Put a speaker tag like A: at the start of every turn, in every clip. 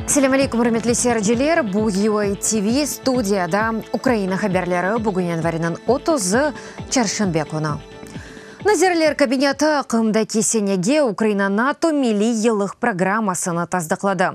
A: Assalamu alaikum, hurmatli seyirciler. Bu UA TV studiyada Ukrayna haberleri bugün yanvarının 30 çarşamba günü. Nazirler kabineti aqımdaki senege Ukrayna NATO milli yıllık programmasını tasdiqladi.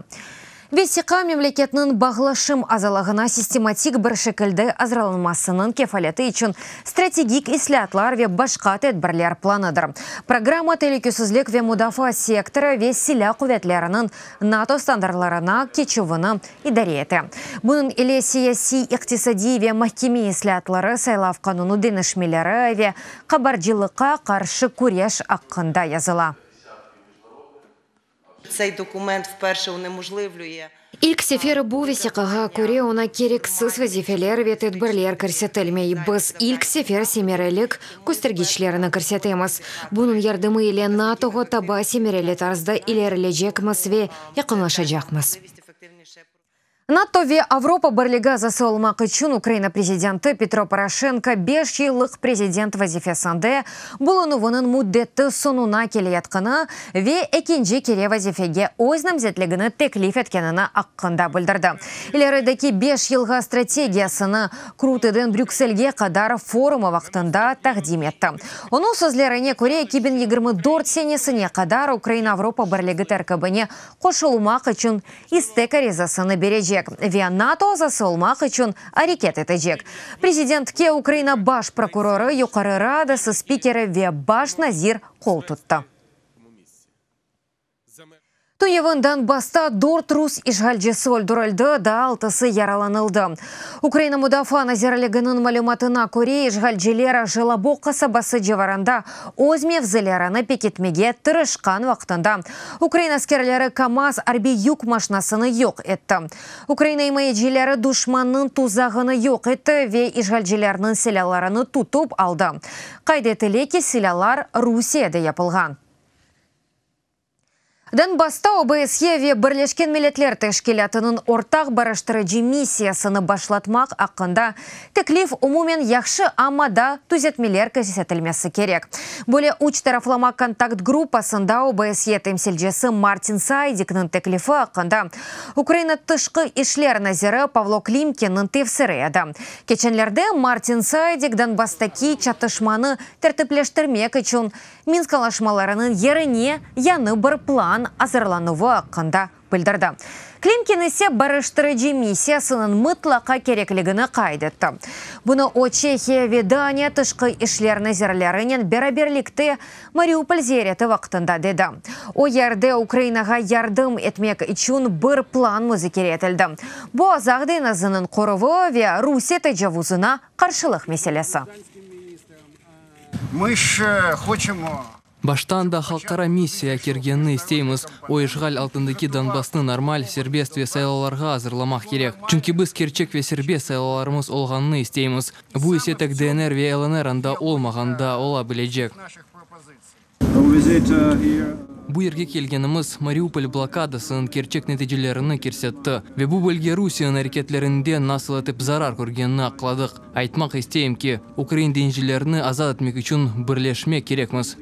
A: Весиқа мемлекетінің бағлашым азалығына систематик бір шекілді азыралынмасының кефалеті үшін стратегик ислатлар ве башқа тәдбірлер планыдыр. Программа телекөсізлік ве мудафа секторы ве силя құветлерінің НАТО стандартларына кечуыны идареті. Бұның еле сияси иқтисади ве махкеме ислатлары сайлав кануну денішмелері ве қабарджилыққа қаршы күреш аққында языла.
B: Цей документ вперше унеможливлює.
A: İlk sefer bu vesikaga göre ona gereksiz vazifeler ve tedbirler көрсетілмей. Biz ilk sefer semerelik göstergeçlerini көрсетеміз. Bunun yardımı ile NATO'ga tabi semereli tarzda ilerleyecekmiz ve yakınlaşacakmiz. НАТО ve Avrupa Birliği засылмақ için Ukrayna prezidenti Petro Poroshenko 5 yıllık prezident vazifesinde bulunuvunun müddeti sonuna keliyatqını ve ikinci kere vazifege öz namzetligini teklif etkenini hakkında bildirdi. İlerideki 5 yılga strategiyasını Kruteden Brüksel'ge kadar forumu vaktinde takdim etti. Onun sözlerine göre 2024 senesine kadar Ukrayna Avrupa Birliği terkibine koşulmak için istek arizasını verecek ve NATO засылмақ için hareket edecek. Prezidentke Ukrayna baş prokuroru, yukarı radası spikeri ve baş nazir kol tuttu. Tuyevından basta 4 Rus işgalcisi öldürüldü da 6'sı yaralanıldı. Ukrayna Müdafaa Nazirliğinin malumatına göre işgalciler Jelabok kasabası civarında öz mevzilerini beketmege tırışkan vaktında Ukrayna askerleri KAMAZ harbi yük maşinasını yok etti. Ukrayna himayecileri düşmanın tuzağını yok etti ve işgalcilerinin silahlarını tutup aldı. Kaydetildi ki silahlar Rusya'da yapılgan. Donbass'ta OBSE ve Birleşken Milletler Teşkilatı'nın ortak barıştırıcı misyasını başlatmak hakkında teklif umumen yaxşı ama da düzeltmeler көрсетілмесі керек. Böyle uç taraflama kontakt grupasında OBSE temsilcisi Martin Saydik'nin teklifi hakkında Ukrayna Tışkı İşler Naziri Pavlo Klimkin'nin tefsiri edi. Geçenlerde Martin Saydik Donbass'taki çatışmanı tertipleştirmek için Minsk anlaşmalarının yerine yanı bir plan hazırlanışı hakkında bildirdi. Klimkin ise barıştırıcı misyasının mutlaka gerekligini kaydetti. Bunu o Çehiya ve Daniya Tışkı İşler Nazirlerinin beraberlikte Mariupol ziyareti vaktinde dedi. O yerde Ukrayna'ya yardım etmek için bir plan müzakere edildi. Bu azak denizinin koruvu ve Rusya tecavüzüne karşılık meselesi.
C: Баштан да халқара миссия кергенні істейміз. Ой işgal altındaki Donbass'ны нормаль сербест ве сайлаларға азырламақ керек. Чүнки біз керчек ве сербест сайлаларымыз олғанны істейміз. Бу есетек ДНР ве ЛНР анда олмағанда ола білежек. Bu yerге келгеніміз Мариуполь блокадасының керчек нәтижелеріні көрсетті. Ве бұл бөлге Русияның әрекетлерінде насыл етіп зарар көргенін ақладық. Айтмақ істейм ки, Украин денжелеріні азат етмек үшін бірлешмек керекміз.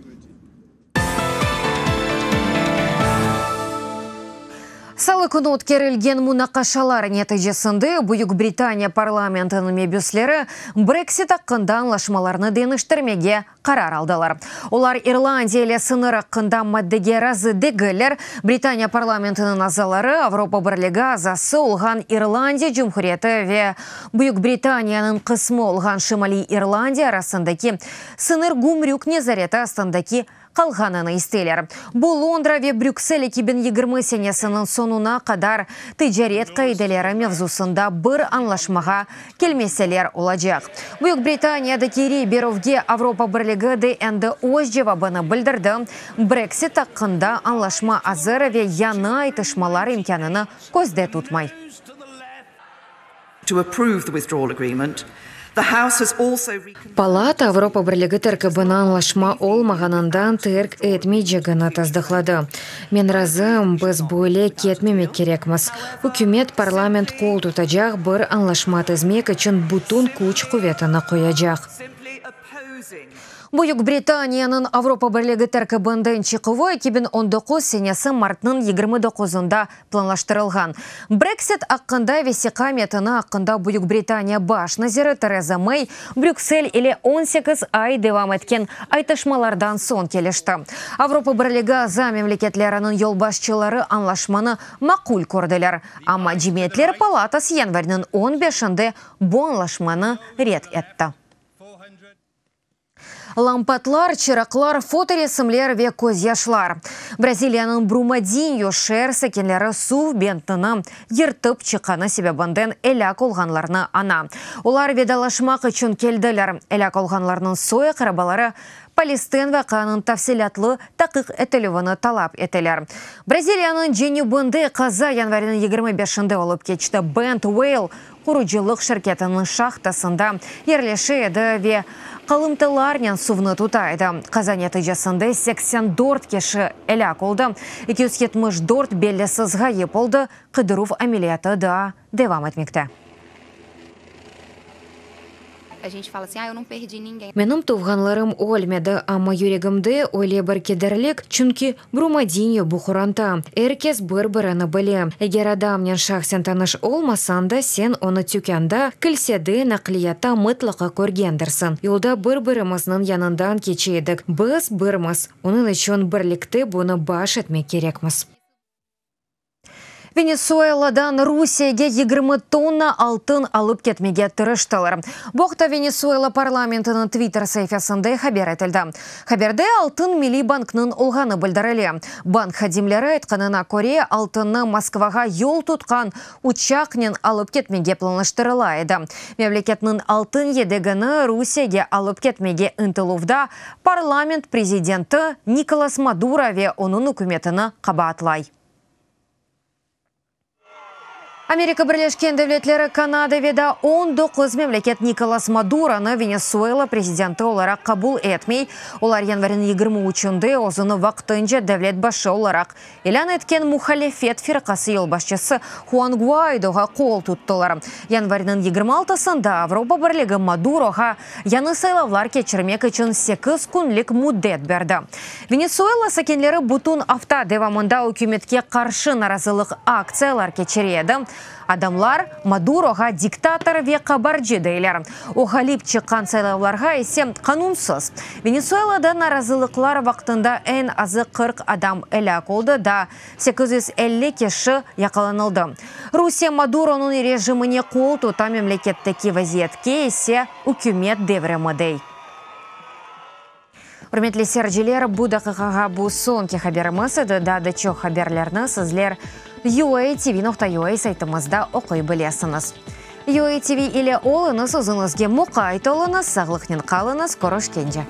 A: Salı günü ötkərilgen münaqaşalar nəticəsində Buyuk Britaniya parlamentinin mebüsləri Brexit haqqında anlaşmalarını deniştirmege karar aldılar. Onlar İrlandiya ile sınır haqqında maddəge razı degilər. Britaniya parlamentinin azaları Avropa Birliği azası olğan İrlandiya Cumhuriyeti ve Buyuk Britaniyanın kısmı olğan Şimali İrlandiya arasındaki sınır gümrük nezareti astındaki kalğanını isteyler. Bu Londra ve Brüksel 2020 senesinin sonuna kadar ticaret kaideleri mevzusunda bir anlaşmağa gelmeseler olacak. Büyük Britanya'daki Riberov'ge Avrupa Birliği de endi öz cevabını bildirdi. Brexit hakkında anlaşma hazır ve yana aytışmalar imkanını gözde tutmay.
D: To approve the withdrawal agreement,
A: Palata Avropa Birliği terkibine anlaşma olmağanından terk etmeyeceğini tasdiqladı. Men razım, biz böyle ketmemek gerekmiz. Hükümet parlament kol tutacak bir anlaşma tizmek için bütün kuch kuvvetini koyacak. Бuyuk Британияның Авропа Бірлігі тәркібінден чықуы 2019 сенесі мартның 29-ында планлаштырылған. Брексит аққында весіқа метіні аққында Бuyuk Британия баш назирі Тереза Мэй Брюксель или 18 ай девам еткен айтышмалардан сон келішті. Авропа Бірлігі за мемлекетлерінің елбашчылары анлашманы мақул көрділер. Ама Жеметлер палатасы январьның 15-інде бұл анлашманы рет етті. Лампатлар, чырақлар, фоторесімлер ве көз яшлар. Бразилияның Брумадиньо шер сәкенлері су бентіні ертіп чықаны себебінден әляк олғанларны ана. Олар ведалашмақ үшін келділер. Әляк олғанларының соя қарабалары Палестин вақанын тафсилатлы тақық әтілівіні талап етілер. Бразилияның Женюбынды қаза январының 25-інде олып кечті Бент Уэйл құруджылық шіркетінің шахтасында ерлеші еді ве қалымтыларнен сувны тұтайды. Қаза нәтижесінде 84 кеші әляк олды, 274 белесіз ғайып олды, қыдырув әмелияты да девам етмекті. Менің туғанларым өлмеді, ама юрегімді ойле бір кедерлік, чүнки Брумадиньо бұқыранта. Әркес бір-біріні біле. Егер адамнен шақсен таныш олмасанда, сен оны тюканда, кілседі нақлията мұтлақа көргендірсін. Елда бір-біріміздің янындан кечейдік. Біз бірміз. Оның үшін бірлікті бұны баш етмек керекміз. Венесуэладан Русияге 20 тонна алтын алып кетмеге тырыштылар. Боқта Венесуэла парламентінің Твиттер сайфасында хабар етілді. Хабарда алтын Милли банкның олғаны білдірілі. Банк хадимлері айтқанына көре алтынны Москваға yol тұтқан учақнен алып кетмеге планлаштырыла еді. Мемлекетінің алтын едігіні Русияге алып кетмеге ұнтылуында парламент президенті Николас Мадуро ве оның үкіметіні қабатлай. Америка Бірлескен Девлетлері Канада веда 19 мемлекет Николас Мадуроны Венесуэла президенті оларақ қабул етмей, олар январин 23-інде озыны вақтынжа дәвлет башы оларақ елан еткен мухалефет фирқасы елбашчысы Хуан Гуайдоға қол тұттылар. Январинын 26-сында Авропа Бірлігі Мадуроға яны сайлавлар кечірмек үшін 8 күнлік муддет берді. Венесуэла сәкенлері бұтын авта девамында үкіметке қаршы наразылық акциялар кечіреді. Адамлар Мадуроға диктатор ве қабарджи дейлер. Оғалип чыққан сайлауларға есе қанунсыз. Венесуэлада наразылықлар вақтында ән азы 40 адам әляк олды да 850 кеші яқаланылды. Русия Мадуроның режиміне қол тұта мемлекеттегі вазиетке есе үкімет девремедей. Үрметлі серджелер бұдақыға бұл сонки хаберіміз еді, дады чоқ хаберлерні сізлер UATV.ua сайтымызда оқой білесіңіз. UATV или олыңыз ұзыңызге мұқайт олыңыз, сағлықнен қалыңыз, көріш кенже.